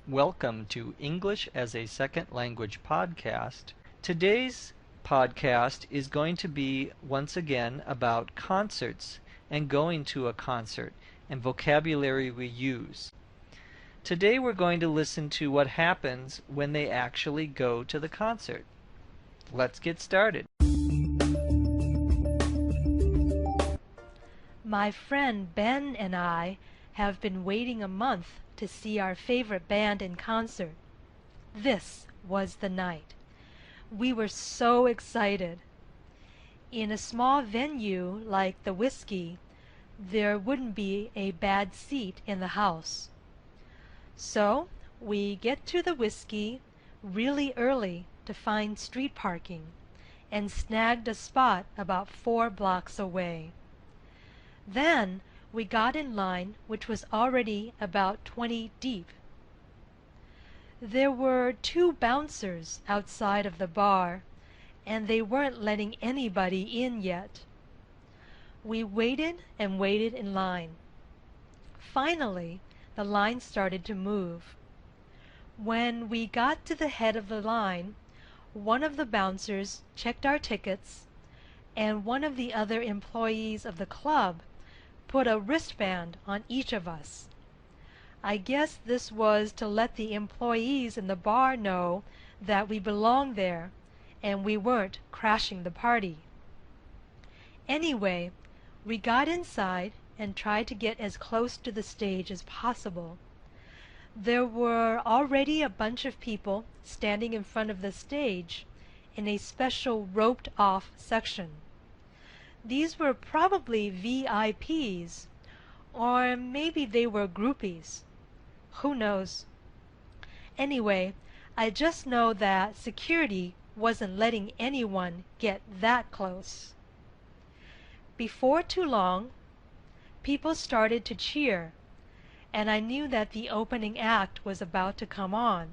Welcome to English as a Second Language podcast. Today's podcast is going to be once again about concerts and going to a concert and vocabulary we use. Today we're going to listen to what happens when they actually go to the concert. Let's get started. My friend Ben and I have been waiting a month to see our favorite band in concert. This was the night. We were so excited. In a small venue like the Whiskey, there wouldn't be a bad seat in the house. So we get to the Whiskey really early to find street parking and snagged a spot about 4 blocks away. Then we got in line, which was already about 20 deep. There were 2 bouncers outside of the bar, and they weren't letting anybody in yet. We waited and waited in line. Finally, the line started to move. When we got to the head of the line, one of the bouncers checked our tickets, and one of the other employees of the club put a wristband on each of us. I guess this was to let the employees in the bar know that we belonged there and we weren't crashing the party. Anyway, we got inside and tried to get as close to the stage as possible. There were already a bunch of people standing in front of the stage in a special roped-off section. These were probably VIPs, or maybe they were groupies. Who knows? Anyway, I just know that security wasn't letting anyone get that close. Before too long, people started to cheer, and I knew that the opening act was about to come on.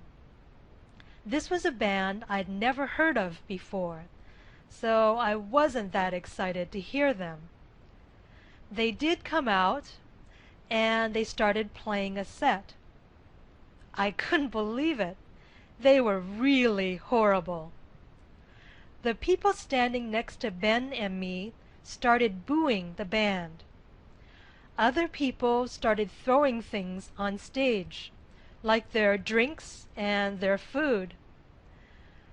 This was a band I'd never heard of before, so I wasn't that excited to hear them. They did come out, and they started playing a set. I couldn't believe it. They were really horrible. The people standing next to Ben and me started booing the band. Other people started throwing things on stage, like their drinks and their food.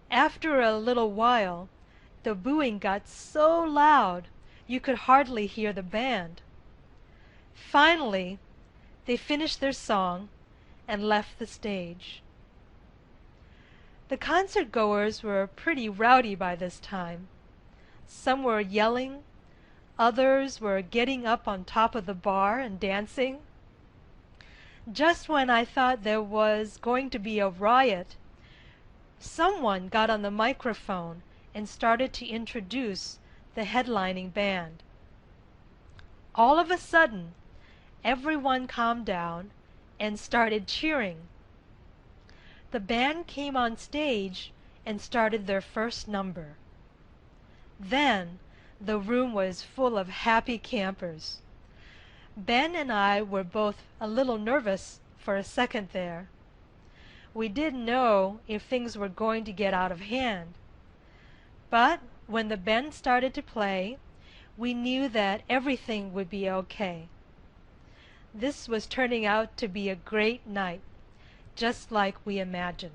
After a little while, the booing got so loud you could hardly hear the band. Finally, they finished their song and left the stage. The concert goers were pretty rowdy by this time. Some were yelling, others were getting up on top of the bar and dancing. Just when I thought there was going to be a riot, someone got on the microphone and started to introduce the headlining band. All of a sudden, everyone calmed down and started cheering. The band came on stage and started their first number. Then the room was full of happy campers. Ben and I were both a little nervous for a second there. We didn't know if things were going to get out of hand. But when the band started to play, we knew that everything would be okay. This was turning out to be a great night, just like we imagined.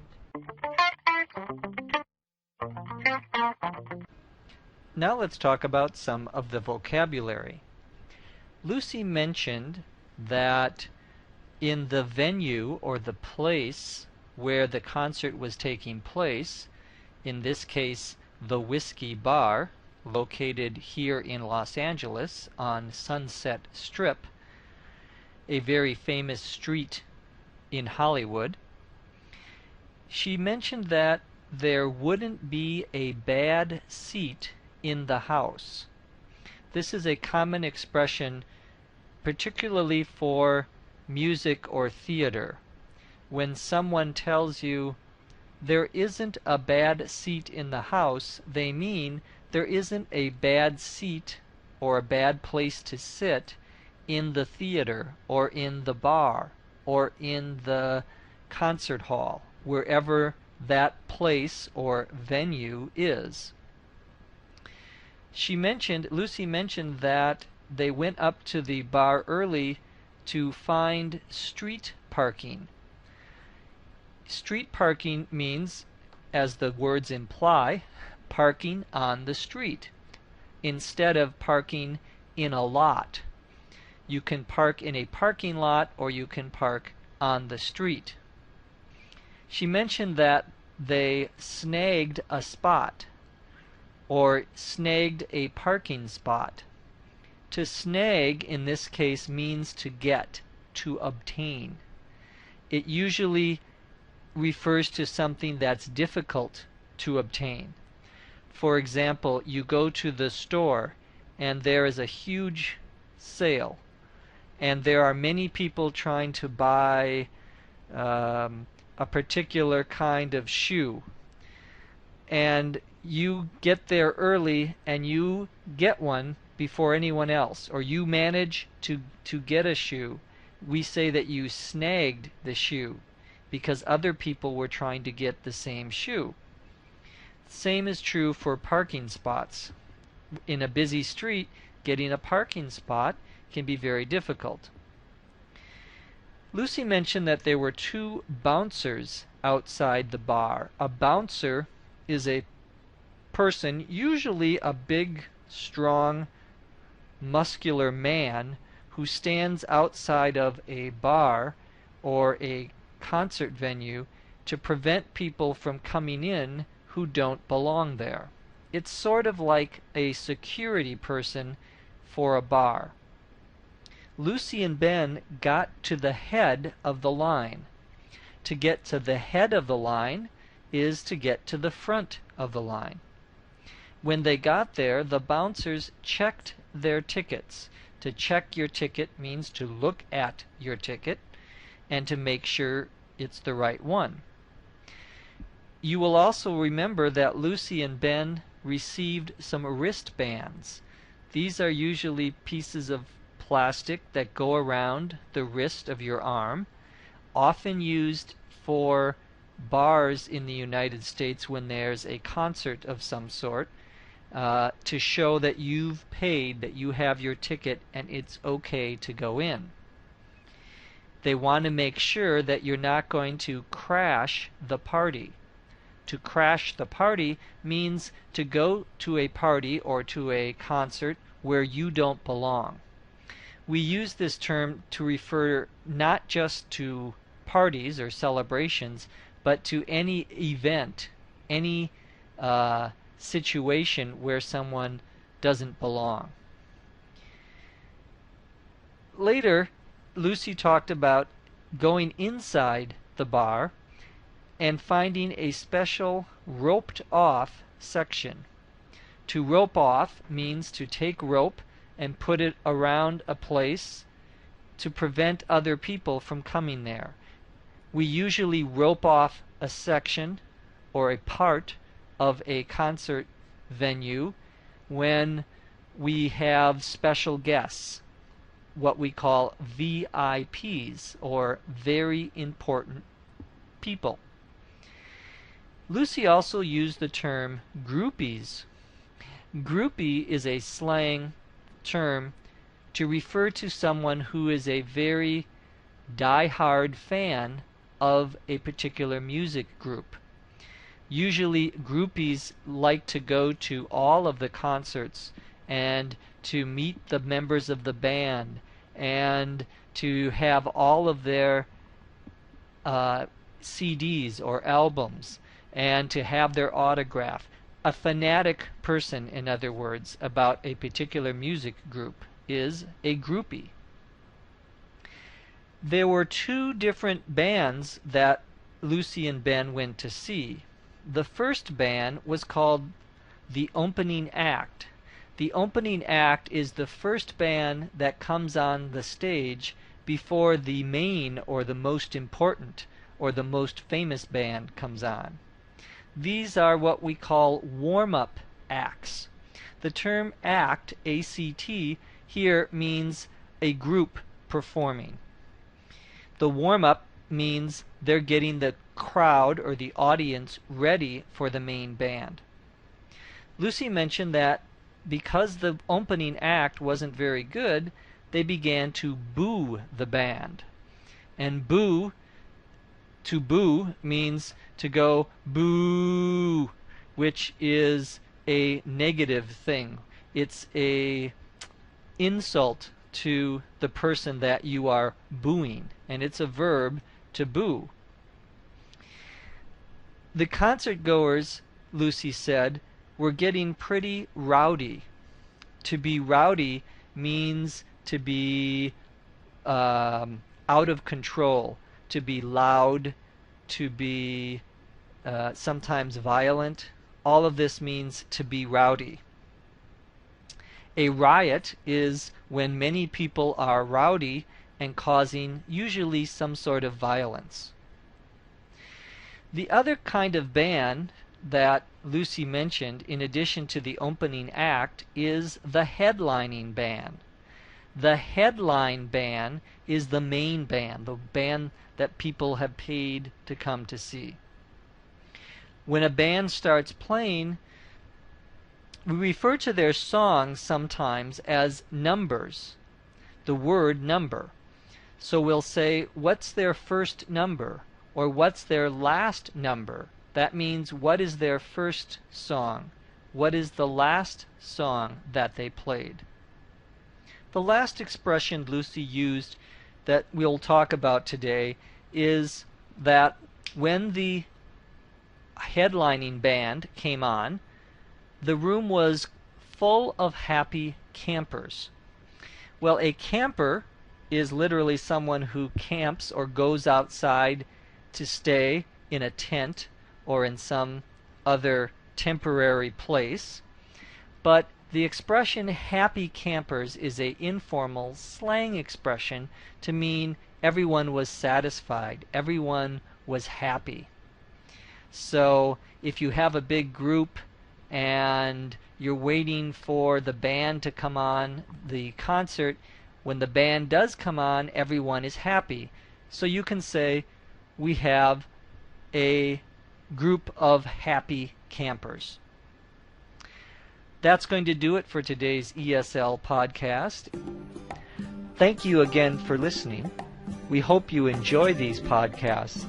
Now let's talk about some of the vocabulary. Lucy mentioned that in the venue or the place where the concert was taking place, in this case the Whiskey Bar, located here in Los Angeles on Sunset Strip, a very famous street in Hollywood. She mentioned that there wouldn't be a bad seat in the house. This is a common expression particularly for music or theater. When someone tells you there isn't a bad seat in the house, they mean there isn't a bad seat or a bad place to sit in the theater or in the bar or in the concert hall, wherever that place or venue is. Lucy mentioned that they went up to the bar early to find street parking. Street parking means, as the words imply, parking on the street instead of parking in a lot. You can park in a parking lot or you can park on the street. She mentioned that they snagged a spot or snagged a parking spot. To snag in this case means to get, to obtain. It usually refers to something that's difficult to obtain. For example, you go to the store and there is a huge sale and there are many people trying to buy a particular kind of shoe, and you get there early and you get one before anyone else, or you manage to get a shoe. We say that you snagged the shoe because other people were trying to get the same shoe. Same is true for parking spots. In a busy street, getting a parking spot can be very difficult. Lucy mentioned that there were 2 bouncers outside the bar. A bouncer is a person, usually a big, strong, muscular man who stands outside of a bar or a concert venue to prevent people from coming in who don't belong there. It's sort of like a security person for a bar. Lucy and Ben got to the head of the line. To get to the head of the line is to get to the front of the line. When they got there, the bouncers checked their tickets. To check your ticket means to look at your ticket and to make sure it's the right one. You will also remember that Lucy and Ben received some wristbands. These are usually pieces of plastic that go around the wrist of your arm, often used for bars in the United States when there's a concert of some sort, to show that you've paid, that you have your ticket and it's okay to go in. They want to make sure that you're not going to crash the party. To crash the party means to go to a party or to a concert where you don't belong. We use this term to refer not just to parties or celebrations, but to any event, any situation where someone doesn't belong. Later, Lucy talked about going inside the bar and finding a special roped off section. To rope off means to take rope and put it around a place to prevent other people from coming there. We usually rope off a section or a part of a concert venue when we have special guests, what we call VIPs, or very important people. Lucy also used the term groupies. Groupie is a slang term to refer to someone who is a very die-hard fan of a particular music group. Usually groupies like to go to all of the concerts and to meet the members of the band and to have all of their CDs or albums and to have their autograph. A fanatic person, in other words, about a particular music group is a groupie. There were 2 different bands that Lucy and Ben went to see. The first band was called the Opening Act. The Opening Act is the first band that comes on the stage before the main or the most important or the most famous band comes on. These are what we call warm-up acts. The term act, A-C-T, here means a group performing. The warm-up means they're getting the crowd or the audience ready for the main band. Lucy mentioned that because the opening act wasn't very good, they began to boo the band. And to boo means to go boo, which is a negative thing. It's a insult to the person that you are booing, and it's a verb to boo. The concert goers, Lucy said, were getting pretty rowdy. To be rowdy means to be out of control, to be loud, to be sometimes violent. All of this means to be rowdy. A riot is when many people are rowdy and causing usually some sort of violence. The other kind of band that Lucy mentioned, in addition to the opening act, is the headlining band. The headline band is the main band, the band that people have paid to come to see. When a band starts playing, we refer to their songs sometimes as numbers, the word number. So we'll say, what's their first number? Or what's their last number? That means, what is their first song? What is the last song that they played? The last expression Lucy used that we'll talk about today is that when the headlining band came on, the room was full of happy campers. Well, a camper is literally someone who camps or goes outside to stay in a tent or in some other temporary place. But the expression happy campers is an informal slang expression to mean everyone was satisfied, everyone was happy. So if you have a big group and you're waiting for the band to come on the concert, when the band does come on, everyone is happy. So you can say, we have a group of happy campers. That's going to do it for today's ESL podcast. Thank you again for listening. We hope you enjoy these podcasts.